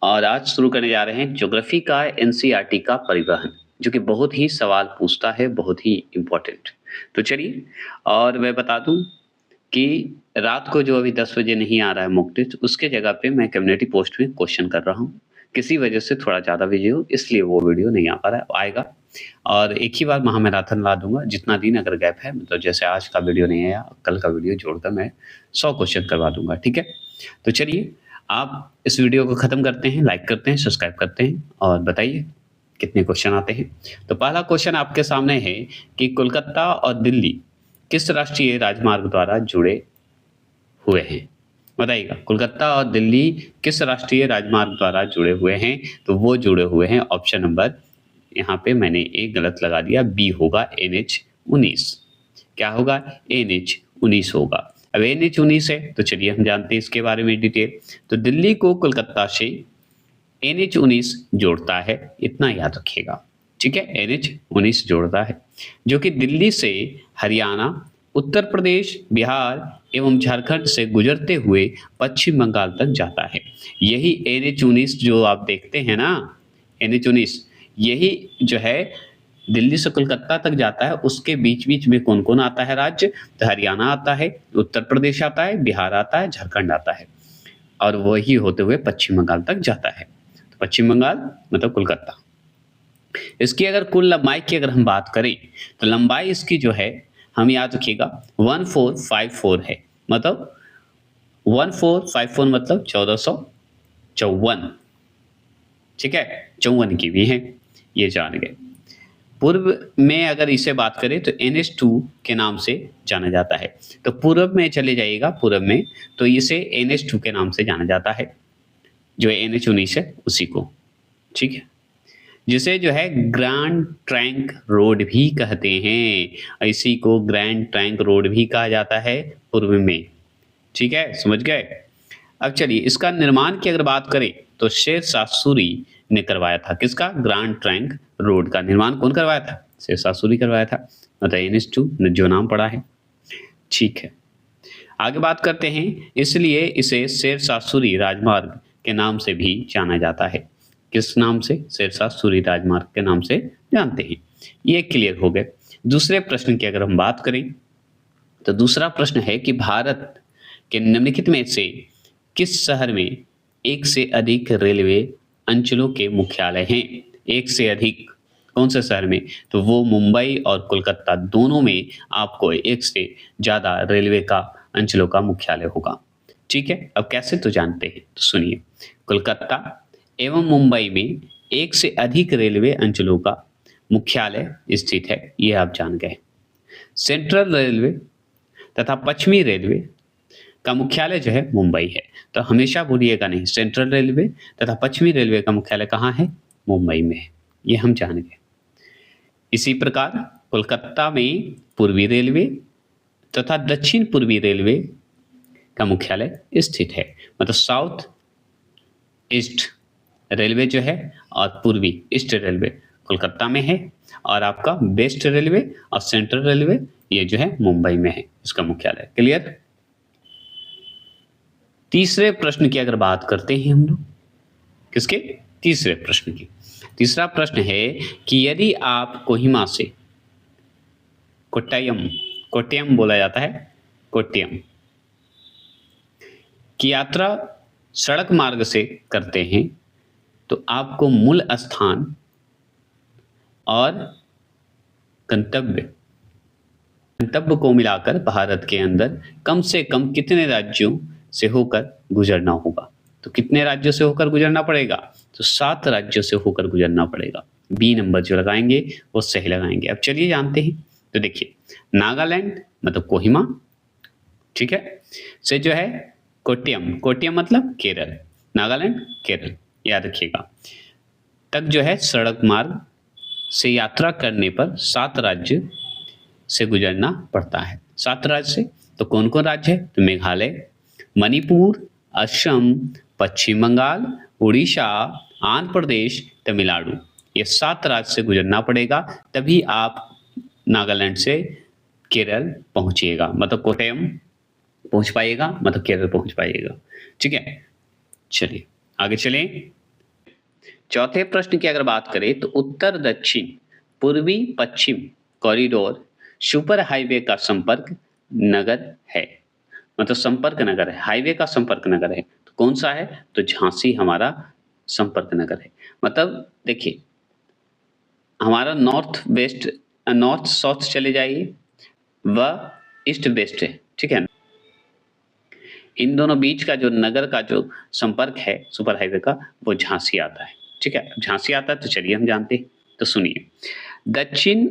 और आज शुरू करने जा रहे हैं ज्योग्राफी का एनसीईआरटी का परिवहन, जो कि बहुत ही सवाल पूछता है, बहुत ही इम्पोर्टेंट। तो चलिए, और मैं बता दूँ कि रात को जो अभी 10 बजे नहीं आ रहा है मॉक टेस्ट, उसके जगह पे मैं कम्युनिटी पोस्ट में क्वेश्चन कर रहा हूँ। किसी वजह से थोड़ा ज़्यादा बिज़ी हूँ, इसलिए वो वीडियो नहीं आ पा रहा है, आएगा। और एक ही बार महामैराथन ला दूँगा, जितना दिन अगर गैप है, मतलब जैसे आज का वीडियो नहीं आया, कल का वीडियो जोड़कर मैं 100 क्वेश्चन करवा दूँगा, ठीक है? तो चलिए, आप इस वीडियो को खत्म करते हैं, लाइक करते हैं, सब्सक्राइब करते हैं और बताइए कितने क्वेश्चन आते हैं। तो पहला क्वेश्चन आपके सामने है कि कोलकाता और दिल्ली किस राष्ट्रीय राजमार्ग द्वारा जुड़े हुए हैं? बताइएगा, कोलकाता और दिल्ली किस राष्ट्रीय राजमार्ग द्वारा जुड़े हुए हैं? तो वो जुड़े हुए हैं ऑप्शन नंबर, यहाँ पे मैंने एक गलत लगा दिया, बी होगा NH-19। क्या होगा? NH-19 होगा। अब NH-19 है, तो चलिए हम जानते हैं इसके बारे में डिटेल। तो दिल्ली को कोलकाता से NH-19 जोड़ता है, इतना याद रखिएगा, ठीक है? NH-19 जोड़ता है, जो कि दिल्ली से हरियाणा, उत्तर प्रदेश, बिहार एवं झारखंड से गुजरते हुए पश्चिम बंगाल तक जाता है। यही NH-19 जो आप देखते हैं ना, NH-19, यही जो है दिल्ली से कोलकाता तक जाता है। उसके बीच-बीच में कौन-कौन आता है राज्य? तो हरियाणा आता है, उत्तर प्रदेश आता है, बिहार आता है, झारखंड आता है, और वही होते हुए पश्चिम बंगाल तक जाता है। तो पश्चिम बंगाल मतलब कोलकाता। इसकी अगर कुल लंबाई की अगर हम बात करें, तो लंबाई इसकी जो है, हम याद रखिएगा, 1454 है। मतलब 1454 मतलब 1454, ठीक है? 54 की भी है, ये जान गए। पूर्व में अगर इसे बात करें तो NH2 के नाम से जाना जाता है। तो पूर्व में चले जाइएगा, पूर्व में, तो इसे NH2 के नाम से जाना जाता है, जो NH-19 है उसी को, ठीक है? जिसे जो है ग्रैंड ट्रंक रोड भी कहते हैं। इसी को ग्रैंड ट्रंक रोड भी कहा जाता है पूर्व में, ठीक है? समझ गए? अब चलिए, इसका निर्माण की अगर बात करें तो शेरशाह सूरी ने करवाया था। किसका? ग्रैंड ट्रंक रोड का निर्माण कौन करवाया था? शेरशाह सूरी करवाया था। मतलब NH2 जो नाम पड़ा है, ठीक है। आगे बात करते हैं, इसलिए इसे शेरशाह सूरी राजमार्ग के नाम से भी जाना जाता है। किस नाम से? शेरशाह सूरी राजमार्ग के नाम से जानते हैं। ये क्लियर हो गए। दूसरे प्रश्न की अगर हम बात करें, तो दूसरा प्रश्न है कि भारत के निम्नलिखित में से किस शहर में एक से अधिक रेलवे अंचलों के मुख्यालय हैं? एक से अधिक कौन से शहर में? तो वो मुंबई और कोलकाता दोनों में आपको एक से ज़्यादा रेलवे का अंचलों का मुख्यालय होगा, ठीक है? अब कैसे, तो जानते हैं, तो सुनिए। कोलकाता एवं मुंबई में एक से अधिक रेलवे अंचलों का मुख्यालय स्थित है, ये आप जान गए। सेंट्रल रेलवे तथा पश्चिमी रेलवे का मुख्यालय जो है मुंबई है। तो हमेशा भूलिएगा नहीं, सेंट्रल रेलवे तथा पश्चिमी रेलवे का मुख्यालय कहाँ है? मुंबई में है, ये हम जान गए। इसी प्रकार कोलकाता में पूर्वी रेलवे तथा दक्षिण पूर्वी रेलवे का मुख्यालय स्थित है। मतलब साउथ ईस्ट रेलवे जो है और पूर्वी ईस्ट रेलवे कोलकाता में है, और आपका वेस्ट रेलवे और सेंट्रल रेलवे ये जो है मुंबई में है, इसका मुख्यालय। क्लियर? तीसरे प्रश्न की अगर बात करते हैं हम लोग, किसके? तीसरे प्रश्न की। तीसरा प्रश्न है कि यदि आप कोहिमा से कोट्टयम, कोट्टयम बोला जाता है, कोट्टयम की यात्रा सड़क मार्ग से करते हैं, तो आपको मूल स्थान और गंतव्य को मिलाकर भारत के अंदर कम से कम कितने राज्यों से होकर गुजरना होगा? तो कितने राज्यों से होकर गुजरना पड़ेगा? तो 7 राज्यों से होकर गुजरना पड़ेगा। बी नंबर जो लगाएंगे वो सही लगाएंगे। अब चलिए जानते हैं। तो देखिए, नागालैंड मतलब कोहिमा, ठीक है, से जो है कोट्टयम, कोट्टयम मतलब केरल, नागालैंड केरल, याद रखिएगा, तक जो है सड़क मार्ग से यात्रा करने पर 7 राज्य से गुजरना पड़ता है। 7 राज्य से, तो कौन कौन राज्य है? तो मेघालय, मणिपुर, असम, पश्चिम बंगाल, उड़ीसा, आंध्र प्रदेश, तमिलनाडु, ये 7 राज्य से गुजरना पड़ेगा, तभी आप नागालैंड से केरल पहुंचिएगा, मतलब कोट्टयम पहुंच पाइएगा, मतलब केरल पहुंच पाइएगा, ठीक है? चलिए आगे चलें। चौथे प्रश्न की अगर बात करें तो उत्तर दक्षिण पूर्वी पश्चिम कॉरिडोर सुपर हाईवे का संपर्क नगर है, मतलब संपर्क नगर है, हाईवे का संपर्क नगर है, तो कौन सा है? तो झांसी हमारा संपर्क नगर है। मतलब देखिए, हमारा नॉर्थ साउथ चले जाइए, वह ईस्ट वेस्ट है, ठीक है। इन दोनों बीच का जो नगर का जो संपर्क है सुपर हाईवे का, वो झांसी आता है, ठीक है। झांसी आता है तो चलिए हम जानते हैं, तो सुनिए। दक्षिण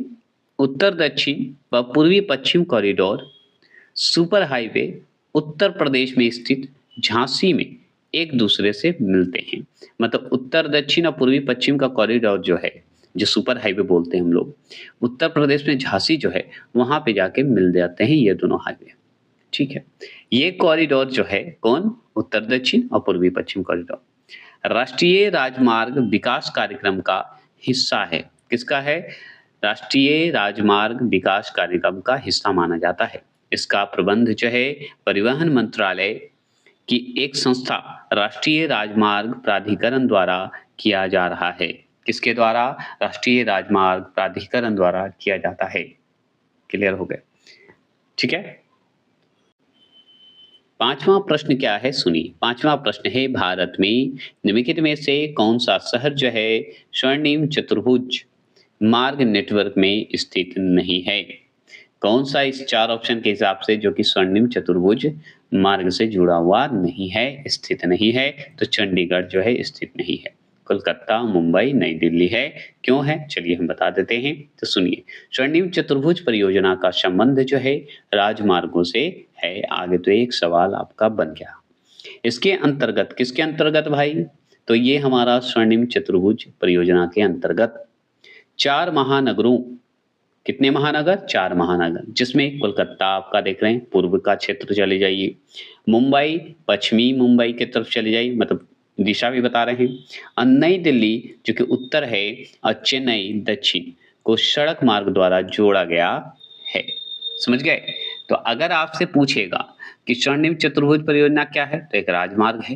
उत्तर दक्षिण व पूर्वी पश्चिम corridor super highway Uttar Pradesh में स्थित झांसी में एक दूसरे से मिलते हैं। मतलब उत्तर दक्षिण और पूर्वी पश्चिम का कॉरिडोर जो है, जो सुपर हाईवे बोलते हैं हम लोग, उत्तर प्रदेश में झांसी जो है वहां पे जाके मिल जाते हैं ये दोनों हाईवे, ठीक है। ये कॉरिडोर जो है कौन? उत्तर दक्षिण और पूर्वी पश्चिम कॉरिडोर राष्ट्रीय राजमार्ग विकास कार्यक्रम का हिस्सा है। किसका है? राष्ट्रीय राजमार्ग विकास कार्यक्रम का हिस्सा माना जाता है। इसका प्रबंध जो है परिवहन मंत्रालय की एक संस्था राष्ट्रीय राजमार्ग प्राधिकरण द्वारा किया जा रहा है। किसके द्वारा? राष्ट्रीय राजमार्ग प्राधिकरण द्वारा किया जाता है। क्लियर हो गया, ठीक है। पांचवा प्रश्न क्या है, सुनिए। पांचवा प्रश्न है, भारत में निम्नलिखित में से कौन सा शहर जो है स्वर्णिम चतुर्भुज मार्ग नेटवर्क में स्थित नहीं है? कौन सा इस चार ऑप्शन के हिसाब से जो कि स्वर्णिम चतुर्भुज मार्ग से जुड़ा हुआ नहीं है, स्थित नहीं है? तो चंडीगढ़ जो है स्थित नहीं है। कोलकाता, मुंबई, नई दिल्ली है। क्यों है? चलिए हम बता देते हैं, तो सुनिए। स्वर्णिम चतुर्भुज परियोजना का संबंध जो है राजमार्गों से है। आगे तो एक सवाल आपका बन गया। इसके अंतर्गत, किसके अंतर्गत भाई? तो ये हमारा स्वर्णिम चतुर्भुज परियोजना के अंतर्गत 4 महानगरों, कितने महानगर? 4 महानगर, जिसमें कोलकाता आपका देख रहे हैं पूर्व का क्षेत्र चले जाइए, मुंबई पश्चिमी मुंबई की तरफ चले जाइए, मतलब दिशा भी बता रहे हैं, और नई दिल्ली जो कि उत्तर है, और चेन्नई दक्षिण को सड़क मार्ग द्वारा जोड़ा गया है। समझ गए? तो अगर आपसे पूछेगा कि स्वर्णिम चतुर्भुज परियोजना क्या है, तो एक राजमार्ग है।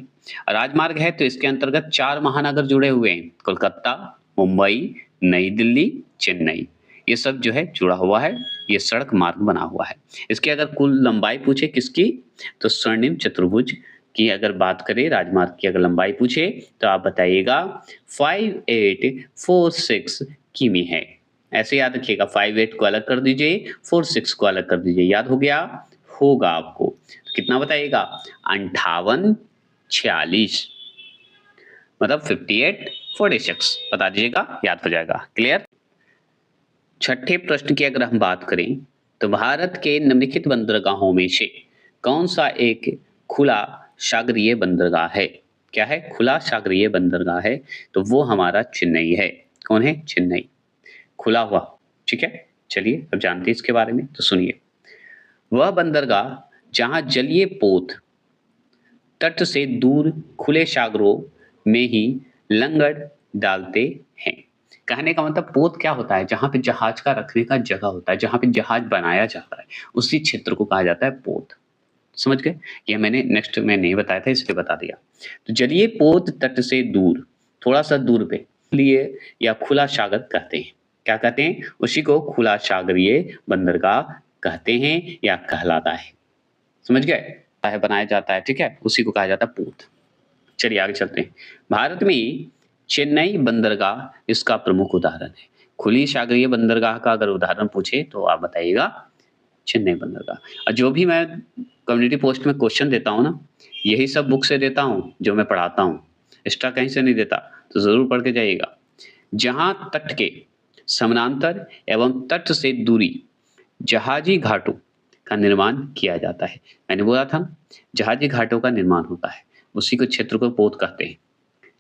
राजमार्ग है तो इसके अंतर्गत 4 महानगर जुड़े हुए हैं, कोलकाता, मुंबई, नई दिल्ली, चेन्नई, ये सब जो है जुड़ा हुआ है, ये सड़क मार्ग बना हुआ है। इसकी अगर कुल लंबाई पूछे किसकी, तो स्वर्णिम चतुर्भुज की अगर बात करें, राजमार्ग की अगर लंबाई पूछे तो आप बताइएगा 5846 किमी है। ऐसे याद रखिएगा, 58 को अलग कर दीजिए, 46 को अलग कर दीजिए, याद हो गया होगा आपको। कितना बताइएगा? 5846, मतलब 5846 बता दीजिएगा, याद हो जाएगा। क्लियर? छठे प्रश्न की अगर हम बात करें तो भारत के निम्नलिखित बंदरगाहों में से कौन सा एक खुला सागरीय बंदरगाह है? क्या है? खुला सागरीय बंदरगाह है, तो वो हमारा चेन्नई है। कौन है? चेन्नई, खुला हुआ, ठीक है। चलिए अब जानते हैं इसके बारे में, तो सुनिए। वह बंदरगाह जहां जलीय पोत तट से दूर खुले सागरों में ही लंगर डालते हैं। कहने का मतलब पोत क्या होता है? जहां पे जहाज का रखने का जगह होता है, जहां पे जहाज बनाया जाता है, उसी क्षेत्र को कहा जाता है पोत। समझ गए? ये मैंने नेक्स्ट में नहीं बताया था, इसलिए बता दिया। तो जलीय पोत तट से दूर, थोड़ा सा दूर पे लिए या खुला सागर कहते हैं। क्या कहते हैं? उसी को खुला सागरीय बंदरगाह कहते हैं या कहलाता है। समझ गए? है बनाया जाता है, ठीक है, उसी को कहा जाता है पोत। चलिए आगे चलते हैं। भारत में चेन्नई बंदरगाह इसका प्रमुख उदाहरण है। खुली सागरीय बंदरगाह का अगर उदाहरण पूछे तो आप बताइएगा चेन्नई बंदरगाह। और जो भी मैं कम्युनिटी पोस्ट में क्वेश्चन देता हूँ ना, यही सब बुक से देता हूँ जो मैं पढ़ाता हूँ, एक्स्ट्रा कहीं से नहीं देता, तो जरूर पढ़ के जाइएगा। जहां तट के समानांतर एवं तट से दूरी जहाजी घाटों का निर्माण किया जाता है। मैंने बोला था जहाजी घाटों का निर्माण होता है, उसी को क्षेत्र को पोत कहते हैं,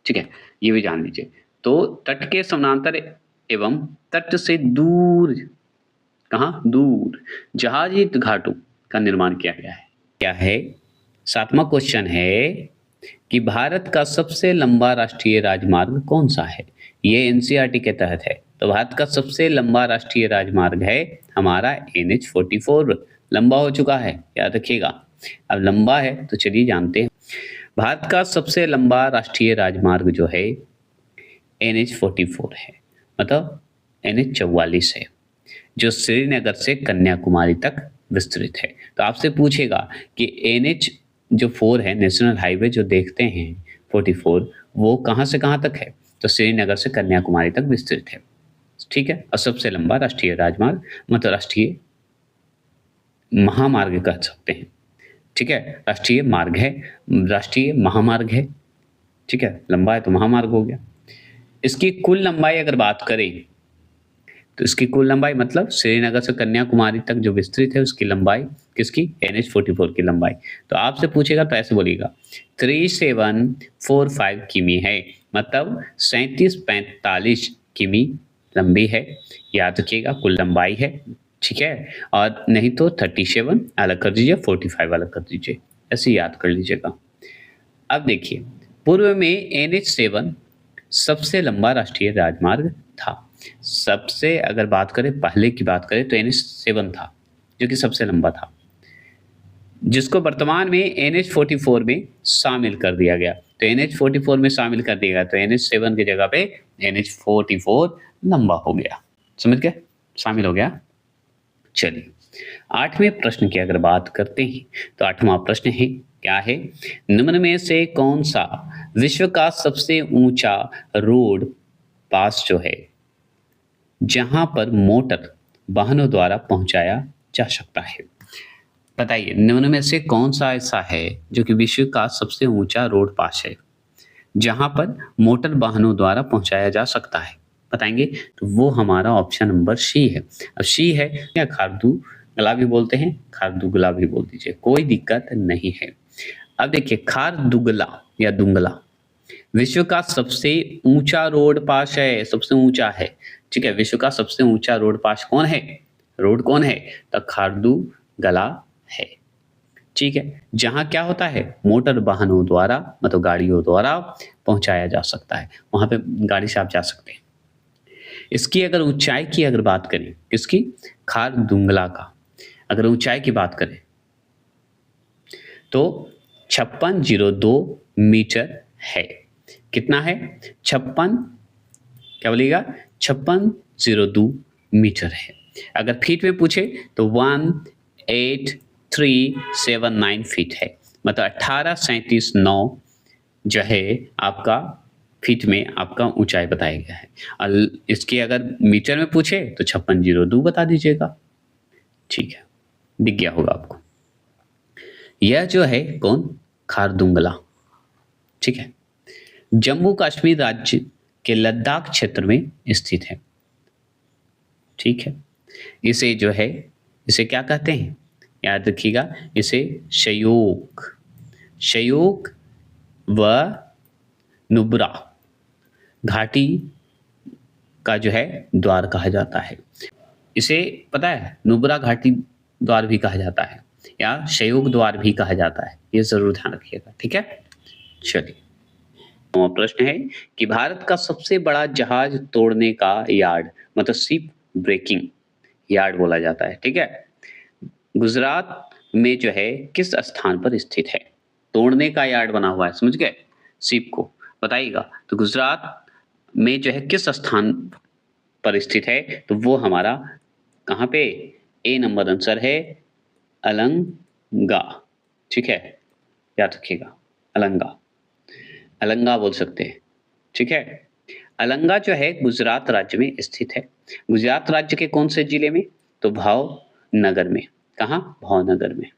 ठीक है, ये भी जान लीजिए। तो तट के समानांतर एवं तट से दूर, कहाँ? दूर जहाजी घाटों का निर्माण किया गया है। क्या है? 7वां क्वेश्चन है कि भारत का सबसे लंबा राष्ट्रीय राजमार्ग कौन सा है? ये एनसीईआरटी के तहत है। तो भारत का सबसे लंबा राष्ट्रीय राजमार्ग है हमारा NH-44, लंबा हो चुका है, याद रखिएगा। अब लंबा है तो चलिए जानते हैं। भारत का सबसे लंबा राष्ट्रीय राजमार्ग जो है NH44 है, मतलब NH44 है, जो श्रीनगर से कन्याकुमारी तक विस्तृत है। तो आपसे पूछेगा कि NH जो 4 है, नेशनल हाईवे जो देखते हैं 44, वो कहाँ से कहाँ तक है? तो श्रीनगर से कन्याकुमारी तक विस्तृत है। ठीक है। और सबसे लंबा राष्ट्रीय राजमार्ग, मतलब राष्ट्रीय महामार्ग कह सकते हैं। ठीक है, राष्ट्रीय मार्ग है, राष्ट्रीय महामार्ग है। ठीक है, लंबा है तो महामार्ग हो गया। इसकी कुल लंबाई अगर बात करें, तो इसकी कुल लंबाई मतलब श्रीनगर से कन्याकुमारी तक जो विस्तृत है उसकी लंबाई, किसकी? NH44 की लंबाई। तो आपसे पूछेगा तो ऐसे बोलिएगा 3745 किमी है, मतलब 3745 किमी लंबी है। याद रखिएगा, कुल लंबाई है। ठीक है, और नहीं तो 37 अलग कर दीजिए, 45 अलग कर दीजिए, ऐसे याद कर लीजिएगा। अब देखिए, पूर्व में NH7 सबसे लंबा राष्ट्रीय राजमार्ग था। सबसे अगर बात करें, पहले की बात करें तो NH7 था, जो कि सबसे लंबा था, जिसको वर्तमान में NH44 में शामिल कर दिया गया। तो NH44 में शामिल कर दिया गया, तो NH7 की जगह पे NH44 लंबा हो गया। समझ गए? शामिल हो गया। चलिए, 8वें प्रश्न की अगर बात करते हैं, तो 8वां प्रश्न है, क्या है? निम्न में से कौन सा विश्व का सबसे ऊंचा रोड पास जो है, जहां पर मोटर वाहनों द्वारा पहुंचाया जा सकता है? बताइए, निम्न में से कौन सा ऐसा है जो कि विश्व का सबसे ऊंचा रोड पास है, जहां पर मोटर वाहनों द्वारा पहुंचाया जा सकता है? बताएंगे? तो वो हमारा ऑप्शन नंबर सी है। अब सी है या खारदू गला भी बोलते हैं, खारदुगला भी बोल दीजिए, कोई दिक्कत नहीं है। अब देखिए, खारदुगला या दुंगला विश्व का सबसे ऊंचा रोड पास है, सबसे ऊंचा है। ठीक है, विश्व का सबसे ऊंचा रोड पास कौन है? रोड कौन है? तो खारदुगला है। ठीक है, जहां क्या होता है? मोटर वाहनों द्वारा, मतलब गाड़ियों द्वारा पहुंचाया जा सकता है, वहां पे गाड़ी से आप जा सकते हैं। इसकी अगर ऊंचाई की अगर बात करें, किसकी? खारदुंगला का अगर ऊंचाई की बात करें तो 5602 मीटर है। कितना है? 56, क्या बोलिएगा? 5602 मीटर है। अगर फीट में पूछे तो 18379 फीट है, मतलब 1837.9 जो है आपका फीट में आपका ऊंचाई बताया गया है। और इसकी अगर मीटर में पूछे तो 5602 बता दीजिएगा। ठीक है, दिख गया होगा आपको। यह जो है कौन? खारदुंगला। ठीक है, जम्मू कश्मीर राज्य के लद्दाख क्षेत्र में स्थित है। ठीक है, इसे जो है, इसे क्या कहते हैं? याद रखिएगा, इसे शयोक, शयोक व नुब्रा घाटी का जो है द्वार कहा जाता है। इसे पता है, नुब्रा घाटी द्वार भी कहा जाता है, या शयोक द्वार भी कहा जाता है, ये जरूर ध्यान रखिएगा। ठीक है, चलिए, प्रश्न है कि भारत का सबसे बड़ा जहाज तोड़ने का यार्ड, मतलब शिप ब्रेकिंग यार्ड बोला जाता है। ठीक है, गुजरात में जो है किस स्थान पर स्थित है? तोड़ने का यार्ड बना हुआ है, समझ गए? शिप को बताइएगा। तो गुजरात में जो है किस स्थान पर स्थित है? तो वो हमारा कहाँ पे? ए नंबर आंसर है अलंगा। ठीक है, याद रखिएगा, अलंगा, अलंगा बोल सकते हैं। ठीक है, अलंगा जो है गुजरात राज्य में स्थित है। गुजरात राज्य के कौन से जिले में? तो भावनगर में। कहाँ? भावनगर में,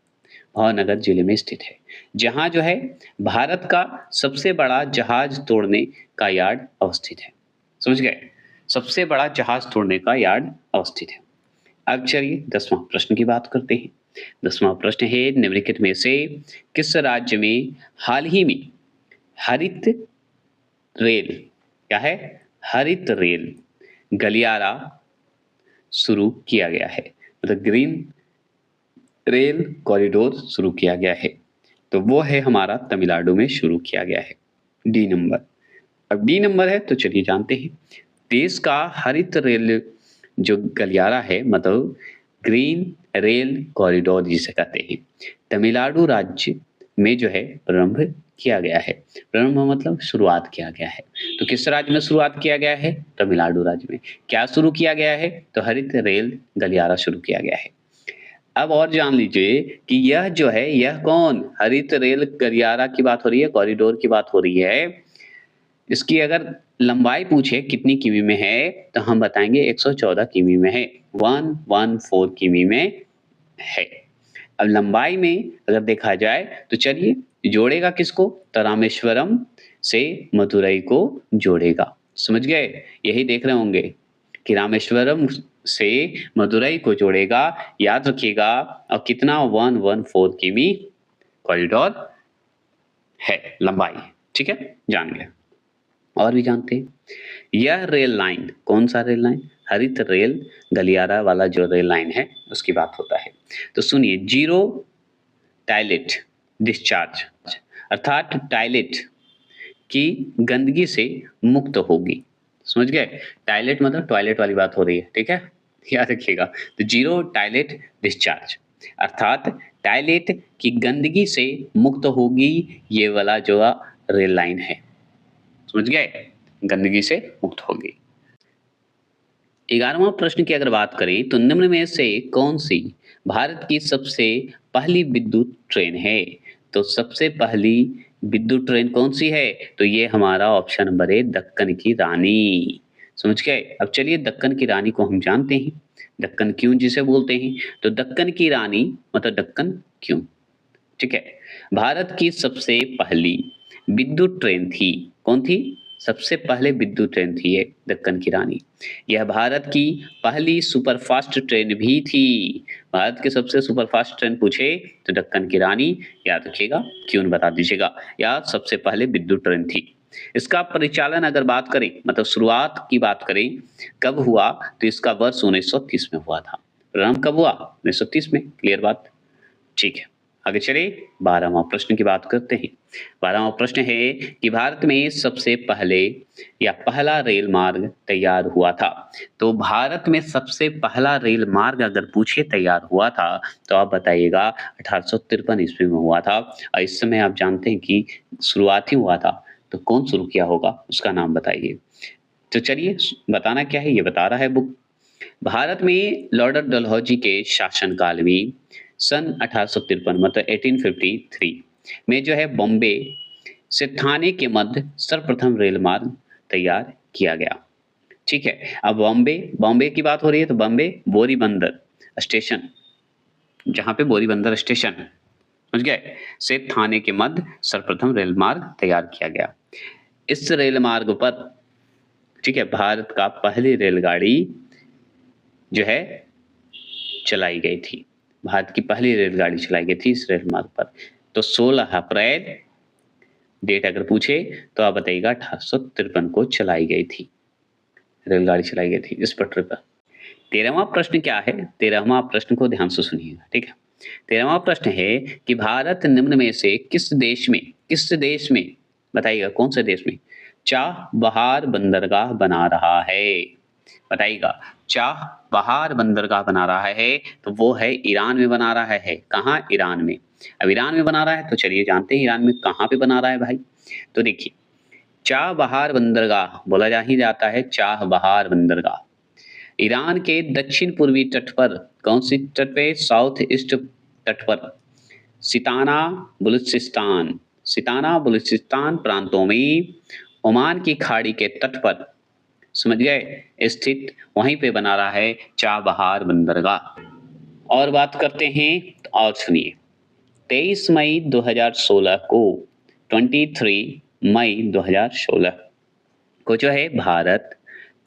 भावनगर जिले में स्थित है, जहां जो है भारत का सबसे बड़ा जहाज तोड़ने का यार्ड अवस्थित है। समझ गए? सबसे बड़ा जहाज तोड़ने का यार्ड अवस्थित है। अब चलिए 10वां प्रश्न की बात करते हैं। 10वां प्रश्न है, निम्नलिखित में से किस राज्य में हाल ही में हरित रेल, क्या है? हरित रेल गलियारा शुरू किया गया है, मतलब ग्रीन रेल कॉरिडोर शुरू किया गया है। तो वो है हमारा तमिलनाडु में शुरू किया गया है, डी नंबर। अब डी नंबर है तो चलिए जानते हैं। देश का हरित रेल जो गलियारा है, मतलब ग्रीन रेल कॉरिडोर जिसे कहते हैं, तमिलनाडु राज्य में जो है प्रारंभ किया गया है। प्रारंभ मतलब शुरुआत किया गया है। तो किस राज्य में शुरुआत किया गया है? तमिलनाडु राज्य में। क्या शुरू किया गया है? तो हरित रेल गलियारा शुरू किया गया है। अब और जान लीजिए कि यह जो है, यह कौन? हरित रेल गलियारा की बात हो रही है, कॉरिडोर की बात हो रही है। इसकी अगर लंबाई पूछे कितनी किमी में है, तो हम बताएँगे 114 किमी में है, 114 किमी में है। अब लंबाई में अगर देखा जाए तो चलिए जोड़ेगा किसको? तो रामेश्वरम से मदुरई को जोड़ेगा। समझ गए? यही देख रहे होंगे कि रामेश्वरम से मदुरई को जोड़ेगा, याद रखिएगा। और कितना? 114 किमी कॉरिडोर है लंबाई। ठीक है? जान गए। और भी जानते हैं, यह रेल लाइन कौन सा रेल लाइन? हरित रेल गलियारा वाला जो रेल लाइन है उसकी बात होता है। तो सुनिए, जीरो टॉयलेट डिस्चार्ज अर्थात टॉयलेट की गंदगी से मुक्त होगी। समझ गए? टॉयलेट मतलब टॉयलेट वाली बात हो रही है, ठीक है? याद रखिएगा। तो जीरो टॉयलेट डिस्चार्ज अर्थात टॉयलेट की गंदगी से मुक्त होगी ये वाला जो रेल लाइन है। समझ गए? गंदगी से मुक्त होगी। 11वां प्रश्न की अगर बात करें तो निम्न में से कौन सी भारत की सबसे पहली विद्युत ट्रेन है? तो सबसे पहली विद्युत ट्रेन कौन सी है? तो ये हमारा ऑप्शन नंबर है, दक्कन की रानी। समझ गए? अब चलिए, दक्कन की रानी को हम जानते हैं, दक्कन क्यों जिसे बोलते हैं। तो दक्कन की रानी मतलब दक्कन क्यों। ठीक है? भारत की सबसे पहली विद्युत ट्रेन थी, कौन थी? सबसे पहले विद्युत ट्रेन थी ये दक्कन की रानी। यह भारत की पहली सुपरफास्ट ट्रेन भी थी। भारत के सबसे सुपरफास्ट ट्रेन पूछे तो दक्कन की रानी याद रखिएगा, क्यों बता दीजिएगा। या सबसे पहले विद्युत ट्रेन थी। इसका परिचालन अगर बात करें मतलब शुरुआत की बात करें कब हुआ, तो इसका वर्ष 1930 में हुआ था। प्रारंभ कब हुआ? 1930 में। क्लियर बात? ठीक है, आगे चले। 12वां प्रश्न की बात करते हैं। 12वां प्रश्न है कि भारत में सबसे पहले या पहला रेल मार्ग तैयार हुआ था। तो भारत में सबसे पहला रेल मार्ग अगर पूछे तैयार हुआ था तो आप बताइएगा 1853 ईस्वी में हुआ था। और इस समय आप जानते हैं कि शुरुआत ही हुआ था, तो कौन शुरू किया होगा उसका नाम बताइए। तो चलिए, बताना क्या है ये बता रहा है बुक। भारत में लॉर्ड डलहौजी के शासनकाल में सन 1853 मतलब 1853 में जो है बॉम्बे से थाने के मध्य सर्वप्रथम रेल मार्ग तैयार किया गया। ठीक है? अब बॉम्बे बॉम्बे की बात हो रही है तो बॉम्बे बोरीबंदर स्टेशन, जहाँ पे बोरीबंदर स्टेशन है, समझ गए, से थाने के मध्य सर्वप्रथम रेल मार्ग तैयार किया गया। इस रेल मार्ग पर, ठीक है, भारत का पहली रेलगाड़ी जो है चलाई गई थी। भारत की पहली रेलगाड़ी चलाई गई थी इस रेल मार्ग पर। तो 16 अप्रैल डेट अगर पूछे तो आप बताइएगा 1853 को चलाई गई थी, रेलगाड़ी चलाई गई थी इस पटरी पर। 13वां प्रश्न क्या है? 13वां प्रश्न को ध्यान से सुनिएगा, ठीक है? 13वां प्रश्न है कि भारत निम्न में से किस देश में बताइएगा, कौन से देश में चाबहार बंदरगाह बना रहा है? बताइएगा, चाबहार बंदरगाह बना रहा है तो वो है ईरान में बना रहा है। कहाँ? ईरान में। अब ईरान में बना रहा है तो चलिए जानते हैं ईरान में कहाँ पे बना रहा है भाई। तो देखिए, चाबहार बंदरगाह बोला जा ही जाता है, चाबहार बंदरगाह ईरान के दक्षिण पूर्वी तट पर, कौन सी तट पे? साउथ ईस्ट तट पर सिताना बलूचिस्तान सिताना बलूचिस्तान प्रांतों में ओमान की खाड़ी के तट पर, समझ गए, स्थित वहीं पे बना रहा है चाबहार बंदरगाह। और बात करते हैं और सुनिए, 23 मई 2016 को 23 मई 2016 को जो है भारत,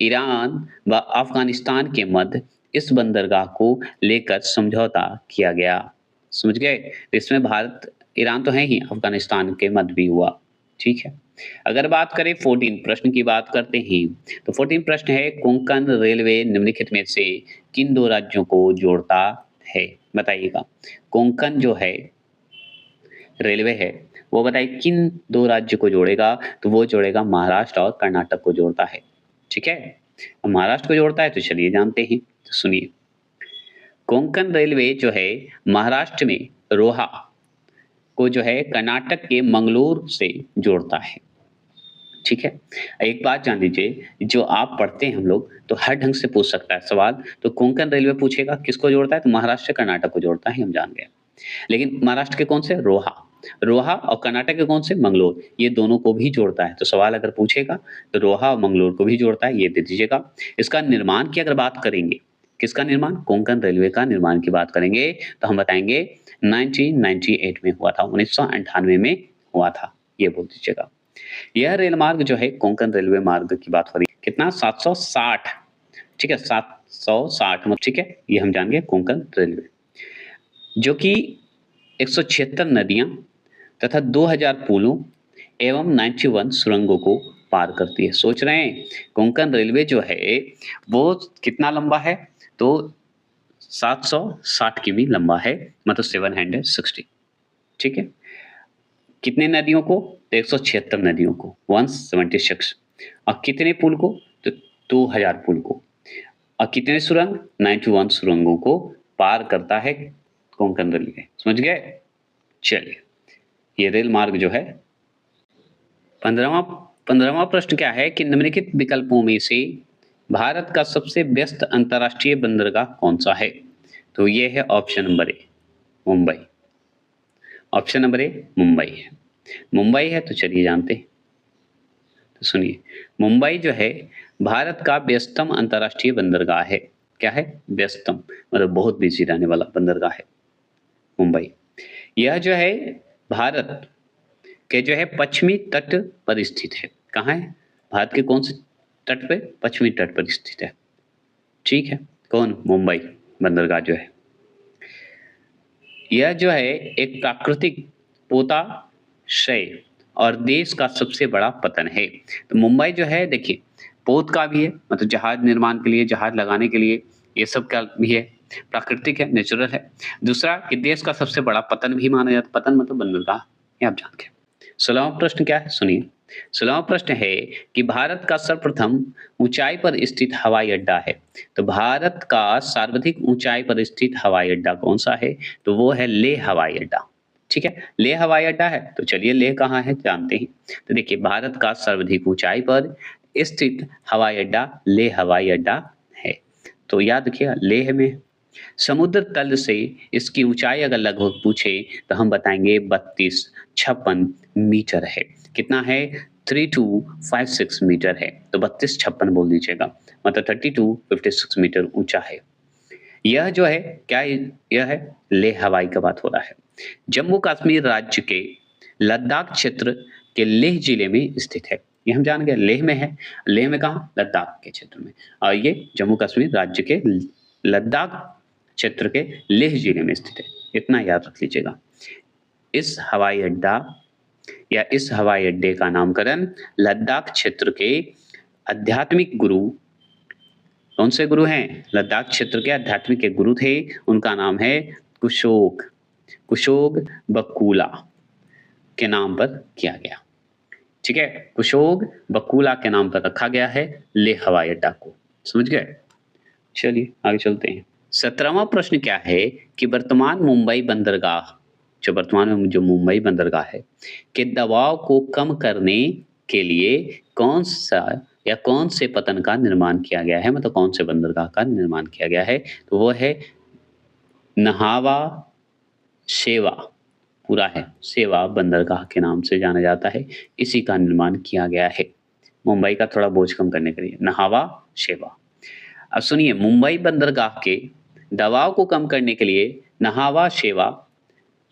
ईरान व अफगानिस्तान के मध्य इस बंदरगाह को लेकर समझौता किया गया। समझ गए? इसमें भारत ईरान तो है ही, अफगानिस्तान के मध्य भी हुआ। ठीक है? अगर बात करें 14 प्रश्न की बात करते हैं तो 14 प्रश्न है, कोंकण रेलवे निम्नलिखित में से किन दो राज्यों को जोड़ता है? बताइएगा, कोंकण जो है रेलवे है वो बताइए किन दो राज्य को जोड़ेगा? तो वो जोड़ेगा महाराष्ट्र और कर्नाटक को जोड़ता है। ठीक है? अब महाराष्ट्र को जोड़ता है तो चलिए जानते हैं। तो सुनिए, कोंकण रेलवे जो है महाराष्ट्र में रोहा को जो है कर्नाटक के मंगलोर से जोड़ता है। ठीक है? एक बात जान लीजिए, जो आप पढ़ते हैं हम लोग, तो हर ढंग से पूछ सकता है सवाल। तो कोंकण रेलवे पूछेगा किसको जोड़ता है? तो महाराष्ट्र कर्नाटक को जोड़ता है, हम जान गए। लेकिन महाराष्ट्र के कौन से? रोहा। रोहा और कर्नाटक के कौन से? मंगलोर। ये दोनों को भी जोड़ता है। तो सवाल अगर पूछेगा तो रोहा और मंगलोर को भी जोड़ता है, ये दे दीजिएगा। इसका निर्माण की अगर बात करेंगे, किसका निर्माण? कोंकण रेलवे का निर्माण की बात करेंगे तो हम बताएँगे 1998 में हुआ था, 1998 में हुआ था, ये बोल दीजिएगा। यह रेल मार्ग जो है कोंकण रेलवे मार्ग की बात हो रही है, कितना? 760, ठीक है? 760 मतलब, ठीक है? ये हम जान गए कोंकण रेलवे, जो कि 176 नदियाँ तथा 2000 पुलों एवं 91 सुरंगों को पार करती है। सोच रहे हैं कोंकण रेलवे जो है वो कितना लंबा है? तो 760 किमी लंबा है, मतलब 760, ठीक है? कितने नदियों को? तो 176 नदियों को, 176। और कितने पुल को? तो 2000 पुल को। और कितने सुरंग? 91 सुरंगों को पार करता है कोंकण रेलवे। समझ गए? चलिए, ये रेल मार्ग जो है 15वां प्रश्न क्या है कि निम्नलिखित विकल्पों में से भारत का सबसे व्यस्त अंतर्राष्ट्रीय बंदरगाह कौन सा है? तो ये है option number A, Mumbai. Option number A Mumbai है। मुंबई है तो चलिए जानते हैं। तो सुनिए, मुंबई जो है भारत का व्यस्तम अंतर्राष्ट्रीय बंदरगाह है। क्या है? व्यस्तम, मतलब बहुत बिजी रहने वाला बंदरगाह है मुंबई। यह जो है भारत के जो है पश्चिमी तट पर स्थित है। कहाँ है? भारत के कौन से तट पे? पश्चिमी तट पर स्थित है। ठीक है? कौन? मुंबई बंदरगाह जो है। यह जो है एक प्राकृतिक पोताशय और देश का सबसे बड़ा पतन है। तो मुंबई जो है देखिए, पोत का भी है, मतलब जहाज निर्माण के लिए, जहाज लगाने के लिए, ये सब का भी है, प्राकृतिक है, नेचुरल है। दूसरा कि देश का सबसे बड़ा पतन भी माना जाता है। पतन मतलब बंदरगाह, ये आप जान के। 16वां प्रश्न क्या है? सुनिए, 16वां प्रश्न है कि भारत का सर्वप्रथम ऊंचाई पर स्थित हवाई अड्डा है। तो भारत का सर्वाधिक ऊंचाई पर स्थित हवाई अड्डा कौन सा है? तो वो है लेह हवाई अड्डा। ठीक है? लेह हवाई अड्डा है। तो चलिए लेह कहाँ है जानते हैं। तो देखिए, भारत का सर्वाधिक ऊंचाई पर स्थित हवाई अड्डा लेह हवाई अड्डा है। तो याद रखिएगा, लेह में समुद्र तल से इसकी ऊंचाई अगर लगभग पूछे तो हम बताएंगे 32-56 मीटर है। कितना है? 3256 मीटर है। तो 32-56 बोल दीजिएगा, मतलब 3256 मीटर ऊंचा है। यह जो है क्या है? यह है लेह हवाई का बात हो रहा है। जम्मू कश्मीर राज्य के लद्दाख क्षेत्र के लेह जिले में स्थित है। ये हम जान गए, लेह में है। लेह में कहाँ? लद्दाख के क्षेत्र में। और ये जम्मू कश्मीर राज्य के लद्दाख क्षेत्र के लेह जिले में स्थित है। इतना याद रख लीजिएगा। इस हवाई अड्डा या इस हवाई अड्डे का नामकरण लद्दाख क्षेत्र के आध्यात्मिक गुरु, कौन से गुरु हैं? लद्दाख क्षेत्र के आध्यात्मिक एक गुरु थे, उनका नाम है कुशोक, कुशोक बकुला के नाम पर किया गया। ठीक है? कुशोक बकुला के नाम पर रखा गया है लेह हवाई अड्डा को। समझ गए? चलिए आगे चलते हैं। 17वां प्रश्न क्या है कि वर्तमान मुंबई बंदरगाह, जो वर्तमान में जो मुंबई बंदरगाह है, के दबाव को कम करने के लिए कौन सा या कौन से पतन का निर्माण किया गया है, मतलब कौन से बंदरगाह का निर्माण किया गया है? तो वो है नहावा शेवा, पूरा है सेवा बंदरगाह के नाम से जाना जाता है। इसी का निर्माण किया गया है मुंबई का थोड़ा बोझ कम करने के लिए, नहावा शेवा। अब सुनिए, मुंबई बंदरगाह के दबाव को कम करने के लिए नहावा शेवा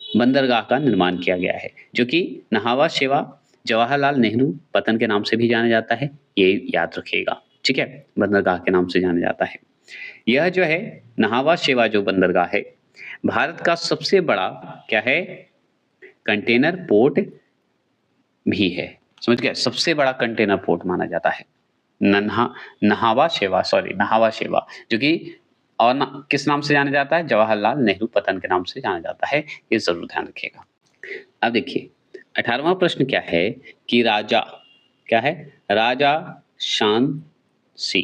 बंदरगाह का निर्माण किया गया है, जो कि नहावा शेवा जवाहरलाल नेहरू पतन के नाम से भी जाना जाता है, ये याद रखिएगा। ठीक है? बंदरगाह के नाम से जाना जाता है। यह जो है नहावा शेवा जो बंदरगाह है, भारत का सबसे बड़ा क्या है? कंटेनर पोर्ट भी है। समझ गए? सबसे बड़ा कंटेनर पोर्ट माना जाता है नहावा शेवा, नहावा शेवा, जो कि और किस नाम से जाना जाता है? जवाहरलाल नेहरू पतन के नाम से जाना जाता है। ये जरूर ध्यान रखिएगा। अब देखिए 18वां प्रश्न क्या है कि राजा, क्या है? राजा शांसी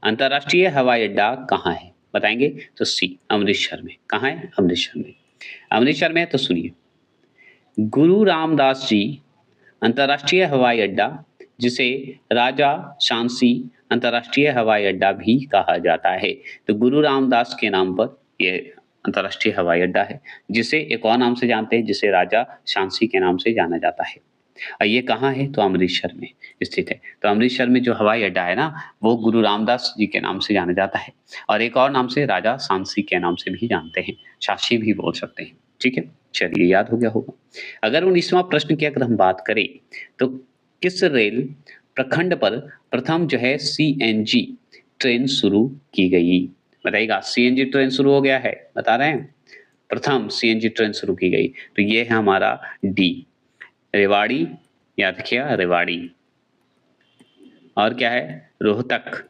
अंतर्राष्ट्रीय हवाई अड्डा कहाँ है? बताएंगे तो सी, अमृतसर में। कहाँ है? अमृतसर में। अमृतसर में। तो सुनिए, गुरु रामदास जी अंतर्राष्ट्रीय हवाई अड्डा, जिसे राजा शांसी अंतर्राष्ट्रीय हवाई अड्डा भी कहा जाता है। तो गुरु रामदास के नाम पर ये अंतर्राष्ट्रीय हवाई अड्डा है, जिसे एक और नाम से जानते हैं, जिसे राजा शांसी के नाम से जाना जाता है। ये कहाँ है? तो अमृतसर में स्थित है। तो अमृतसर में जो हवाई अड्डा है ना, वो गुरु रामदास जी के नाम से जाना जाता है और एक और नाम से राजा शांसी के नाम से भी जानते हैं, शासी भी बोल सकते हैं। ठीक है? चलिए, याद हो गया होगा। अगर 19वां प्रश्न की अगर हम बात करें, तो किस रेल प्रखंड पर प्रथम जो है सीएनजी ट्रेन शुरू की गई? बताइएगा, सीएनजी ट्रेन शुरू हो गया है, बता रहे हैं? प्रथम सीएनजी ट्रेन शुरू की गई, तो ये है हमारा डी, रेवाड़ी। याद रखिएगा, रेवाड़ी। और क्या है? रोहतक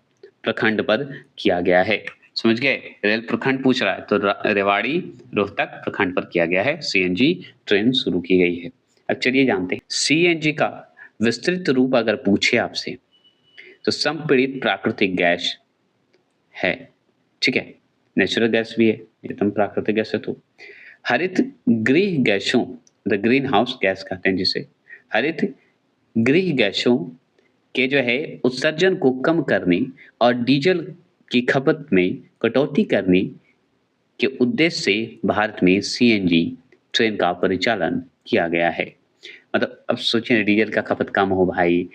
प्रखंड पर किया गया है। समझ गए? रेल प्रखंड पूछ रहा है, तो रेवाड़ी रोहतक प्रखंड पर किया गया है, सीएनजी ट्रेन शुरू की गई है। अब चलिए जानते हैं सीएनजी का विस्तृत रूप अगर पूछे आपसे, तो संपीड़ित प्राकृतिक गैस है। ठीक है? नेचुरल गैस भी है, एकदम प्राकृतिक गैस है। तो हरित गृह गैसों, द ग्रीन हाउस गैस कहते हैं जिसे, हरित गृह गैसों के जो है उत्सर्जन को कम करने और डीजल की खपत में कटौती करने के उद्देश्य से भारत में सीएनजी ट्रेन का परिचालन किया गया है। मतलब अब सोचिए, डीजल का खपत कम हो भाई,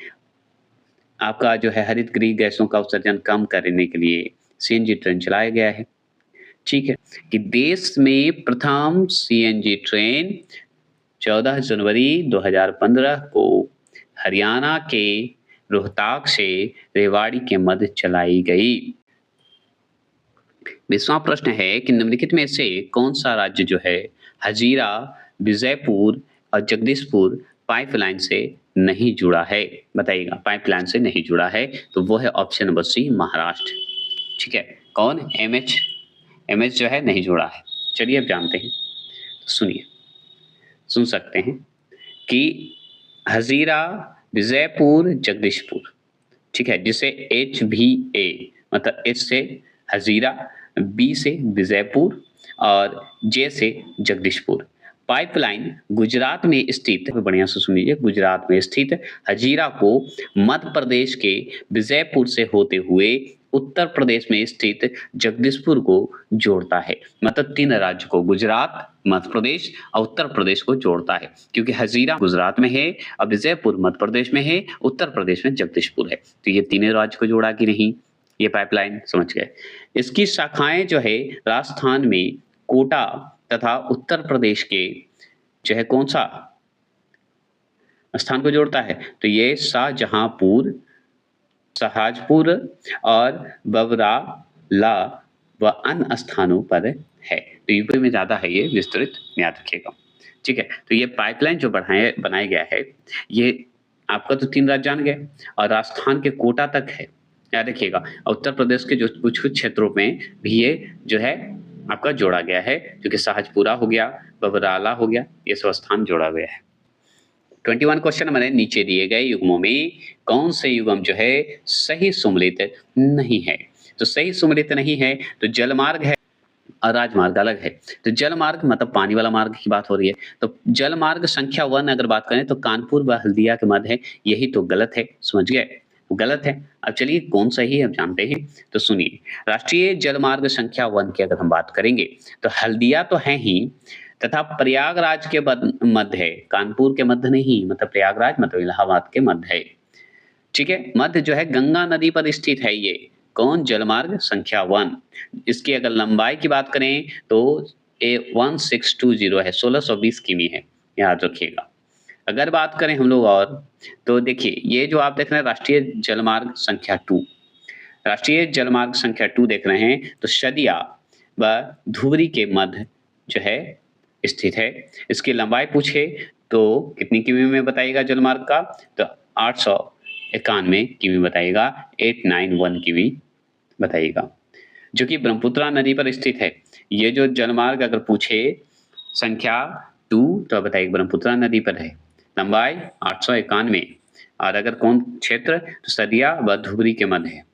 आपका जो है हरित गृह गैसों का उत्सर्जन कम करने के लिए सीएनजी ट्रेन चलाया गया है। ठीक है? कि देश में प्रथम सीएनजी ट्रेन 14 जनवरी 2015 को हरियाणा के रोहतक से रेवाड़ी के मध्य चलाई गई। 20वां प्रश्न है कि निम्नलिखित में से कौन सा राज्य जो है हजीरा, विजयपुर और जगदीशपुर पाइपलाइन से नहीं जुड़ा है? बताइएगा, पाइपलाइन से नहीं जुड़ा है, तो वो है ऑप्शन नंबर सी, महाराष्ट्र। ठीक है? कौन? एमएच जो है नहीं जुड़ा है। चलिए अब जानते हैं, तो सुनिए, सुन सकते हैं कि हजीरा, विजयपुर, जगदीशपुर, ठीक है, जिसे HVA मतलब H से हजीरा, B से विजयपुर और J से जगदीशपुर पाइपलाइन गुजरात में स्थित, बढ़िया से सुनिए, गुजरात में स्थित हजीरा को मध्य प्रदेश के विजयपुर से होते हुए उत्तर प्रदेश में स्थित जगदीशपुर को जोड़ता है। मतलब 3 राज्य को, गुजरात, मध्य प्रदेश और उत्तर प्रदेश को जोड़ता है, क्योंकि हजीरा गुजरात में है और विजयपुर मध्य प्रदेश में है, उत्तर प्रदेश में जगदीशपुर है। तो ये तीनों राज्य को जोड़ा कि नहीं, ये पाइपलाइन, समझ गए। इसकी शाखाएं जो है राजस्थान में कोटा तथा उत्तर प्रदेश के जो है कौन सा स्थान को जोड़ता है? तो ये शाहजहांपुर, शाहजपुर और बबराला व अन्य स्थानों पर है। तो यूपी में ज्यादा है, ये विस्तृत, याद रखिएगा। ठीक है? तो ये पाइपलाइन जो बनाया गया है, ये आपका तो 3 राज्य जान गए और राजस्थान के कोटा तक है, याद रखिएगा। और उत्तर प्रदेश के जो कुछ-कुछ क्षेत्रों में भी ये जो है आपका जोड़ा गया है, जो कि शाहजपुरा हो गया, बबराला हो गया, ये सब स्थान जोड़ा गया है। 21 क्वेश्चन हमारे नीचे दिए गए युग्मों में कौन से युग्म जो है सही सुमेलित नहीं है? तो सही सुमेलित नहीं है, तो जलमार्ग है और राजमार्ग अलग है। तो जलमार्ग मतलब पानी वाला मार्ग की बात हो रही है, तो जलमार्ग संख्या 1 अगर बात करें तो कानपुर व हल्दिया के मध्य है, यही तो गलत है, समझ गए? गलत है। अब चलिए कौन सही है अब जानते हैं, तो सुनिए, राष्ट्रीय जलमार्ग संख्या 1 की अगर हम बात करेंगे तो हल्दिया तो है ही, तथा प्रयागराज के मध्य है, कानपुर के मध्य नहीं, मतलब प्रयागराज मतलब इलाहाबाद के मध्य है। ठीक है? मध्य जो है गंगा नदी पर स्थित है ये, कौन? जलमार्ग संख्या 1। इसकी अगर लंबाई की बात करें तो 1620 है, 1620 किमी है, याद रखिएगा। अगर बात करें हम लोग और, तो देखिए ये जो आप देख रहे हैं राष्ट्रीय जलमार्ग संख्या 2, राष्ट्रीय जलमार्ग संख्या 2 देख रहे हैं, तो शदिया व धुबरी के मध्य जो है स्थित है। इसकी लंबाई पूछे तो कितनी किमी में बताइएगा जलमार्ग का? तो 891 किमी बताइएगा, 891 किमी बताइएगा, जो कि ब्रह्मपुत्रा नदी पर स्थित है। ये जो जलमार्ग अगर पूछे संख्या 2 तो बताइए ब्रह्मपुत्रा नदी पर है, लंबाई 891, और अगर कौन क्षेत्र? तो सदिया व धुबरी के मध्य है।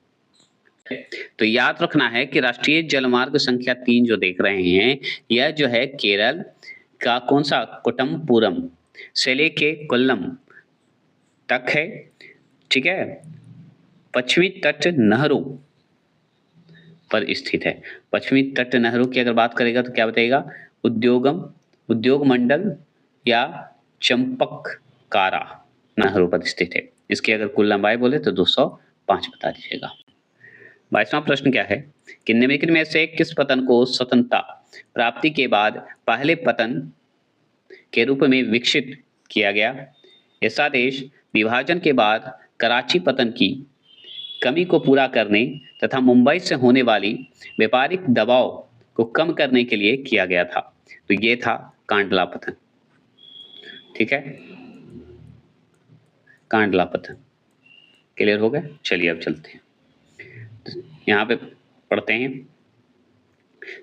तो याद रखना है कि राष्ट्रीय जलमार्ग संख्या 3 जो देख रहे हैं, यह जो है केरल का कौन सा? कोट्टमपुरम से लेके कोल्लम तक है, ठीक है। पश्चिमी तट नहरों पर स्थित है। पश्चिमी तट नहरों की अगर बात करेगा तो क्या बताएगा? उद्योग मंडल या चंपककारा नहरों पर स्थित है। इसकी अगर कुल लंबाई बोले तो 205 बता दीजिएगा। 22वां प्रश्न क्या है कि निम्नलिखित में से किस पतन को स्वतंत्रता प्राप्ति के बाद पहले पतन के रूप में विकसित किया गया? ऐसा देश विभाजन के बाद कराची पतन की कमी को पूरा करने तथा मुंबई से होने वाली व्यापारिक दबाव को कम करने के लिए किया गया था। तो ये था कांडला पतन, ठीक है। कांडला पतन क्लियर हो गया। चलिए अब चलते हैं, यहाँ पे पढ़ते हैं।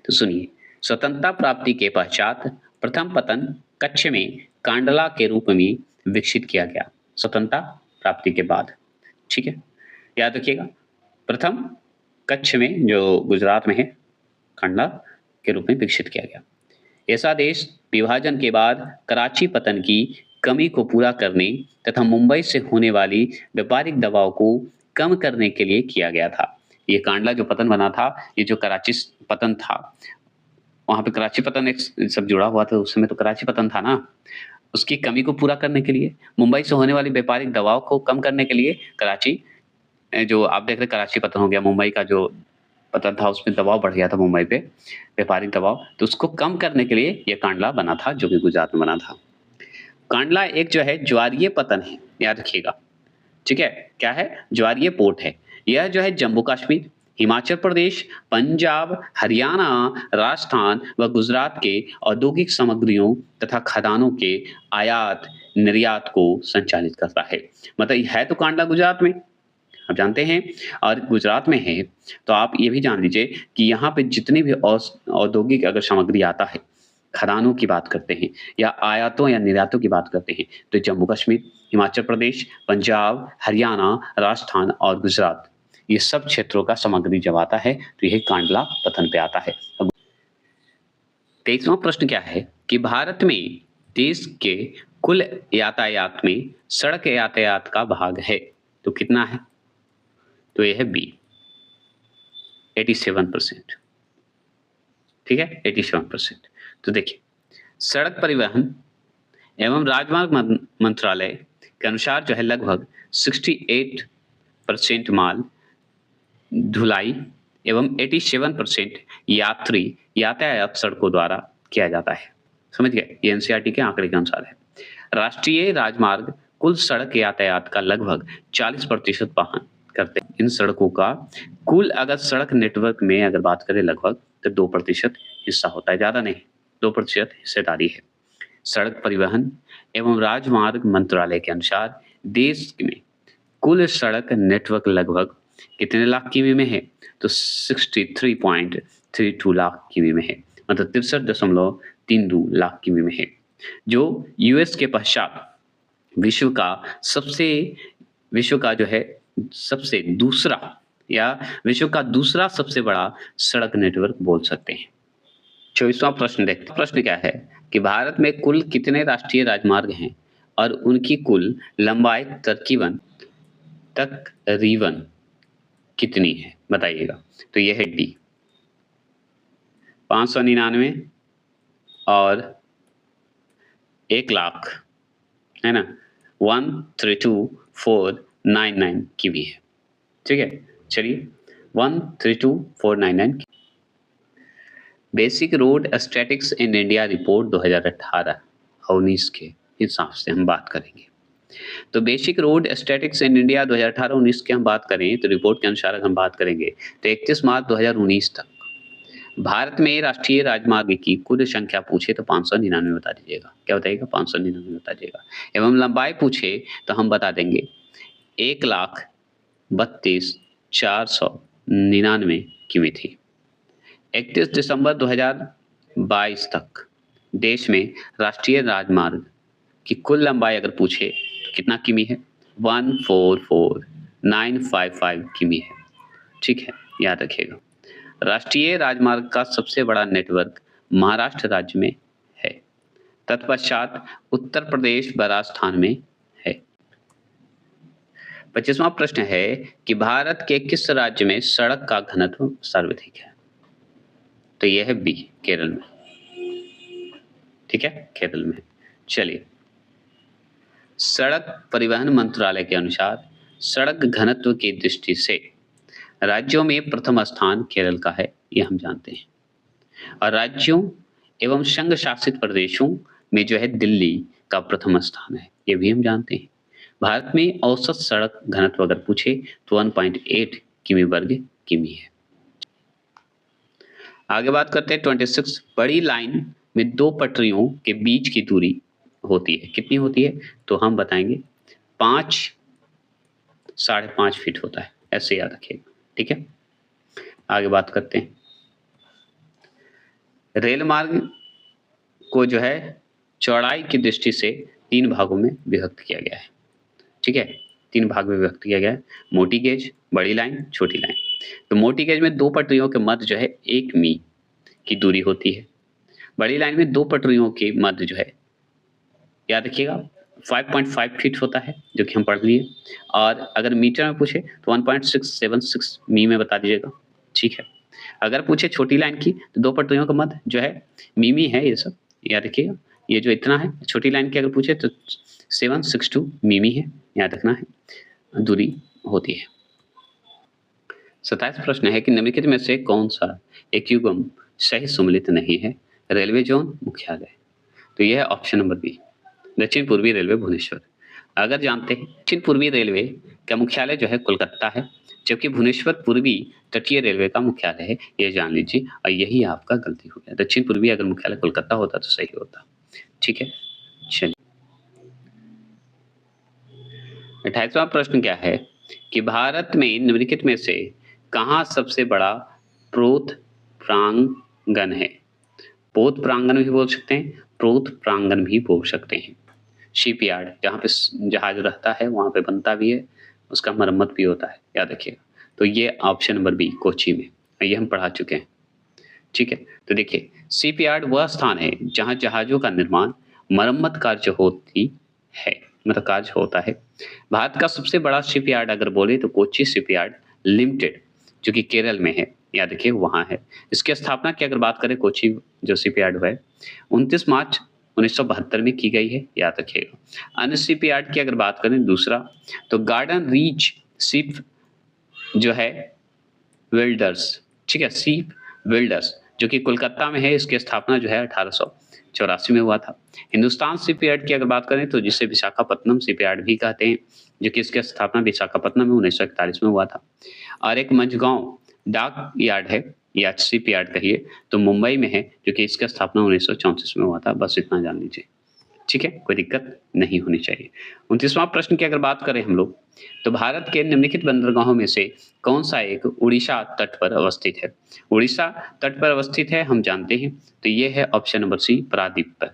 तो सुनिए, स्वतंत्रता प्राप्ति के पश्चात प्रथम पतन कच्छ में कांडला के रूप में विकसित किया गया। स्वतंत्रता प्राप्ति के बाद, ठीक है, याद रखिएगा। प्रथम कच्छ में जो गुजरात में है, कांडला के रूप में विकसित किया गया। ऐसा देश विभाजन के बाद कराची पतन की कमी को पूरा करने तथा मुंबई से होने वाली व्यापारिक दबाव को कम करने के लिए किया गया था। ये कांडला जो पतन बना था, ये जो कराची पतन था, वहां पे कराची पतन एक सब जुड़ा हुआ था, उस समय तो कराची पतन था ना, उसकी कमी को पूरा करने के लिए, मुंबई से होने वाली व्यापारिक दबाव को कम करने के लिए कराची, जो आप देख रहे कराची पतन हो गया, मुंबई का जो पतन था उसमें दबाव बढ़ गया था मुंबई पे, व्यापारिक दबाव, तो उसको कम करने के लिए ये कांडला बना था, जो कि गुजरात में बना था। कांडला एक जो है ज्वारीय पतन है, याद रखिएगा, ठीक है। क्या है? ज्वारीय पोर्ट है। यह जो है जम्मू कश्मीर, हिमाचल प्रदेश, पंजाब, हरियाणा, राजस्थान व गुजरात के औद्योगिक सामग्रियों तथा खदानों के आयात निर्यात को संचालित करता है। मतलब है तो कांडला गुजरात में, आप जानते हैं, और गुजरात में है तो आप ये भी जान लीजिए कि यहाँ पे जितनी भी औद्योगिक अगर सामग्री आता है, खदानों की बात करते हैं या आयातों या निर्यातों की बात करते हैं, तो जम्मू कश्मीर, हिमाचल प्रदेश, पंजाब, हरियाणा, राजस्थान और गुजरात, ये सब क्षेत्रों का सामग्री जब आता है तो यही कांडला पतन पे आता है। 23वां प्रश्न क्या है कि भारत में देश के कुल यातायात में सड़क यातायात का भाग है तो कितना है? तो यह है बी, 87%, ठीक है, 87%। तो देखिए, सड़क परिवहन एवं राजमार्ग मंत्रालय के अनुसार जो है लगभग 68% माल ढुलाई एवं 87% यात्री यातायात सड़कों द्वारा किया जाता है। समझ गए? ये एनसीईआरटी के आंकड़े के अनुसार है। राष्ट्रीय राजमार्ग कुल सड़क यातायात का लगभग 40% वाहन करते हैं। इन सड़कों का कुल अगर सड़क नेटवर्क में अगर बात करें लगभग तो 2% हिस्सा होता है, ज्यादा नहीं, 2% हिस्सेदारी है। सड़क परिवहन एवं राजमार्ग मंत्रालय के अनुसार देश में कुल सड़क नेटवर्क लगभग कितने लाख किमी में है? तो 63.32 लाख किमी में है, मतलब 63.32 लाख किमी में है, जो यूएस के पश्चात विश्व का जो है सबसे दूसरा या विश्व का दूसरा सबसे बड़ा सड़क नेटवर्क बोल सकते हैं। 24वां प्रश्न देखते हैं। प्रश्न क्या है कि भारत में कुल कितने राष्ट्रीय राजमार्ग हैं और उनकी कुल लंबाई तकरीबन कितनी है? बताइएगा। तो यह है डी, 599 और 1,00,000 है ना, 132,499 की भी है, ठीक है। चलिए 132,499। Basic road statics in India report 2018-19 के हिसाब से हम बात करेंगे। तो basic road statics in India 2018-19 की हम बात करें तो रिपोर्ट के अनुसार हम बात करेंगे तो 31 मार्च 2019 तक भारत में राष्ट्रीय राजमार्ग की कुल संख्या पूछे तो 599 बता दीजिएगा। क्या बताइएगा? 599 बता दीजिएगा। एवं लंबाई पूछे तो हम बता देंगे 1,32,499 किमी थी। 31 दिसंबर 2022 तक देश में राष्ट्रीय राजमार्ग की कुल लंबाई अगर पूछे तो कितना किमी है? 144,955 किमी है, ठीक है, याद रखिएगा। राष्ट्रीय राजमार्ग का सबसे बड़ा नेटवर्क महाराष्ट्र राज्य में है। तत्पश्चात उत्तर प्रदेश 12 स्थान में है। 25वां प्रश्न है कि भारत के किस राज्य में सड़क का घनत्व सर्वाधिक है? तो यह है बी, केरल में। ठीक है, केरल में। चलिए, सड़क परिवहन मंत्रालय के अनुसार सड़क घनत्व की दृष्टि से राज्यों में प्रथम स्थान केरल का है, ये हम जानते हैं। और राज्यों एवं संघ शासित प्रदेशों में जो है दिल्ली का प्रथम स्थान है, ये भी हम जानते हैं। भारत में औसत सड़क घनत्व अगर पूछे तो 1.8 किमी वर्ग किमी है। आगे बात करते हैं 26। बड़ी लाइन में दो पटरियों के बीच की दूरी होती है, कितनी होती है? तो हम बताएंगे 5-5.5 फीट होता है, ऐसे याद रखिएगा। ठीक है, आगे बात करते हैं। रेल मार्ग को जो है चौड़ाई की दृष्टि से 3 भागों में विभक्त किया गया है। ठीक है, 3 भाग में विभक्त किया गया है, मोटी गेज, बड़ी लाइन, छोटी लाइन। तो मोटी गेज में 2 पटरियों के मध्य जो है 1 मी की दूरी होती है। बड़ी लाइन में 2 पटरियों के मध्य जो है, याद रखिएगा, 5.5 फीट होता है, जो कि हम पढ़ लिए। और अगर मीटर में पूछे तो 1.676 मी में बता दीजिएगा। ठीक है, अगर पूछे छोटी लाइन की तो 2 पटरियों का मध्य जो है मिमी है, ये सब याद रखिएगा। ये जो इतना है, छोटी लाइन की अगर पूछे तो 762 मिमी है, याद रखना है, दूरी होती है। 27 प्रश्न है कि निम्नलिखित में से कौन सा एक युग्म सही सम्मिलित नहीं है? रेलवे जोन मुख्यालय, तो यह है ऑप्शन नंबर बी, दक्षिण पूर्वी रेलवे भुवनेश्वर। अगर जानते हैं दक्षिण पूर्वी रेलवे का मुख्यालय जो है कोलकाता है, जबकि भुवनेश्वर पूर्वी तटीय रेलवे का मुख्यालय है, ये जान लीजिए। और यही आपका गलती हो गया, दक्षिण पूर्वी अगर मुख्यालय कोलकाता होता तो सही होता। ठीक है, चलिए 28वां प्रश्न क्या है कि भारत में निम्नलिखित में से कहाँ सबसे बड़ा प्रोत प्रांगण है? पोत प्रांगण भी बोल सकते हैं, प्रोत प्रांगण भी बोल सकते हैं। शिपयार्ड, जहाँ पे जहाज रहता है वहां पे बनता भी है, उसका मरम्मत भी होता है, याद रखिएगा। तो ये ऑप्शन नंबर बी, कोची में, ये हम पढ़ा चुके हैं। ठीक है, तो देखिए शिपयार्ड वह स्थान है जहां जहाजों का निर्माण, मरम्मत कार्य होती है, मतलब कार्य होता है। भारत का सबसे बड़ा शिपयार्ड अगर बोले तो कोची शिपयार्ड लिमिटेड, जो कि केरल में है, याद रखिए वहां है। इसकी स्थापना की अगर बात करें, कोची जो शिपयार्ड है 29 मार्च 1972 में की गई है, याद रखिएगा। अन्य शिपयार्ड की अगर बात करें दूसरा, तो गार्डन रीच शिप जो है बिल्डर्स, ठीक है, शिप बिल्डर्स, जो कि कोलकाता में है, इसकी स्थापना जो है 1884 में हुआ था। हिंदुस्तान शिपयार्ड की अगर बात करें तो जिसे विशाखापत्तनम शिपयार्ड भी कहते हैं, जो कि इसकी स्थापना विशाखापत्तनम में 1941 में हुआ था। और एक मंझगांव डाक यार्ड है या शिपयार्ड कहिए तो मुंबई में है, जो कि इसका स्थापना 1934 में हुआ था। बस इतना जान लीजिए। ठीक है, कोई दिक्कत नहीं होनी चाहिए। 29वां प्रश्न की अगर बात करें हम लोग, तो भारत के निम्नलिखित बंदरगाहों में से कौन सा एक उड़ीसा तट पर अवस्थित है? उड़ीसा तट पर अवस्थित है, हम जानते हैं, तो ये है ऑप्शन नंबर सी, पारादीप पर।